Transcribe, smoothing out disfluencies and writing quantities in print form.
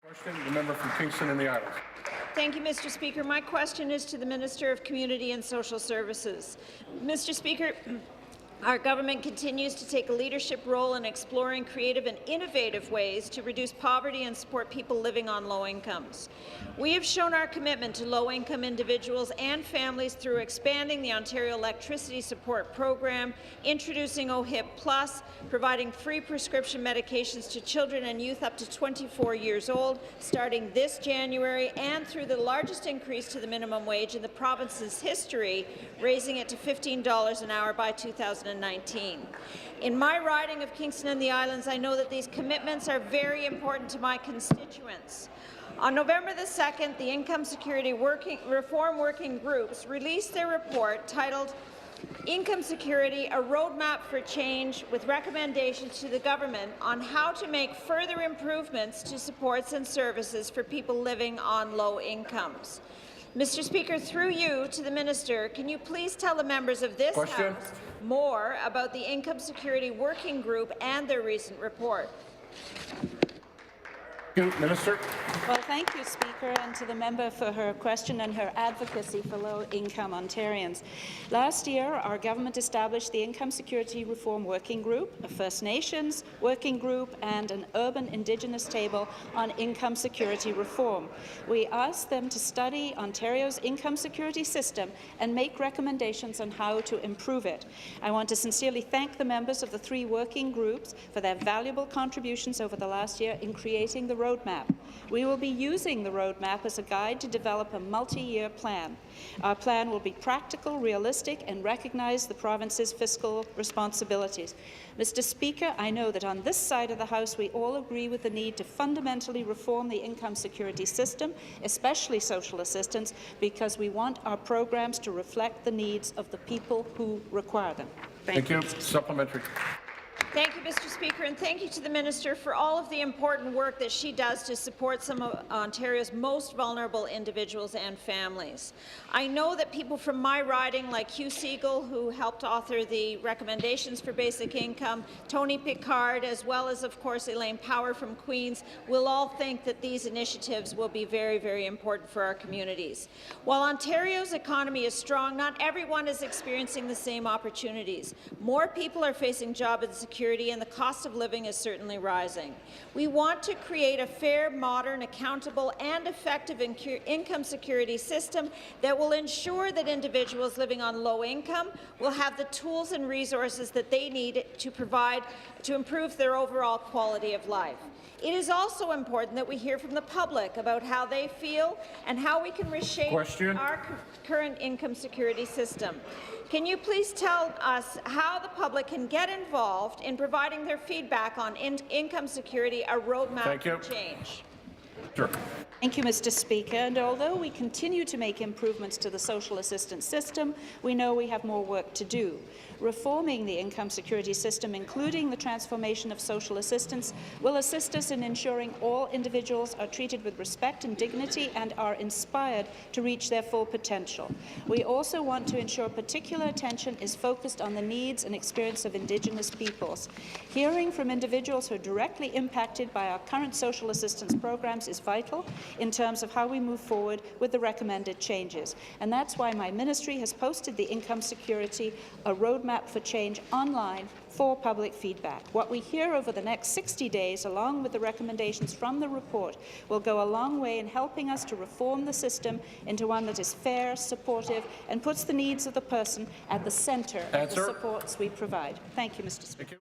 Question, the member from Kingston and the Islands. Thank you, Mr. Speaker. My question is to the Minister of Community and Social Services. Mr. Speaker, our government continues to take a leadership role in exploring creative and innovative ways to reduce poverty and support people living on low incomes. We have shown our commitment to low-income individuals and families through expanding the Ontario Electricity Support Program, introducing OHIP Plus, providing free prescription medications to children and youth up to 24 years old, starting this January, and through the largest increase to the minimum wage in the province's history, raising it to $15 an hour by 2019. In my riding of Kingston and the Islands, I know that these commitments are very important to my constituents. On November the 2nd, the Income Security Reform Working Groups released their report titled Income Security, a Roadmap for Change, with recommendations to the government on how to make further improvements to supports and services for people living on low incomes. Mr. Speaker, through you to the Minister, can you please tell the members of this House more about the Income Security Working Group and their recent report? Minister. Well, thank you, Speaker, and to the member for her question and her advocacy for low-income Ontarians. Last year, our government established the Income Security Reform Working Group, a First Nations working group, and an urban Indigenous table on income security reform. We asked them to study Ontario's income security system and make recommendations on how to improve it. I want to sincerely thank the members of the three working groups for their valuable contributions over the last year in creating the roadmap. We will be using the roadmap as a guide to develop a multi-year plan. Our plan will be practical, realistic, and recognize the province's fiscal responsibilities. Mr. Speaker, I know that on this side of the House we all agree with the need to fundamentally reform the income security system, especially social assistance, because we want our programs to reflect the needs of the people who require them. Thank you. Supplementary. Thank you, Mr. Speaker, and thank you to the Minister for all of the important work that she does to support some of Ontario's most vulnerable individuals and families. I know that people from my riding, like Hugh Siegel, who helped author the recommendations for basic income, Tony Picard, as well as, of course, Elaine Power from Queens, will all think that these initiatives will be very, very important for our communities. While Ontario's economy is strong, not everyone is experiencing the same opportunities. More people are facing job insecurity, and the cost of living is certainly rising. We want to create a fair, modern, accountable, and effective income security system that will ensure that individuals living on low income will have the tools and resources that they need to improve their overall quality of life. It is also important that we hear from the public about how they feel and how we can reshape our current income security system. Can you please tell us how the public can get involved in providing their feedback on income security, a roadmap for change? Sure. Thank you, Mr. Speaker. And although we continue to make improvements to the social assistance system, we know we have more work to do. Reforming the income security system, including the transformation of social assistance, will assist us in ensuring all individuals are treated with respect and dignity and are inspired to reach their full potential. We also want to ensure particular attention is focused on the needs and experience of Indigenous peoples. Hearing from individuals who are directly impacted by our current social assistance programs is vital in terms of how we move forward with the recommended changes. And that's why my ministry has posted the Income Security, a Roadmap for Change online for public feedback. What we hear over the next 60 days, along with the recommendations from the report, will go a long way in helping us to reform the system into one that is fair, supportive, and puts the needs of the person at the centre of the supports we provide. Thank you, Mr. Speaker.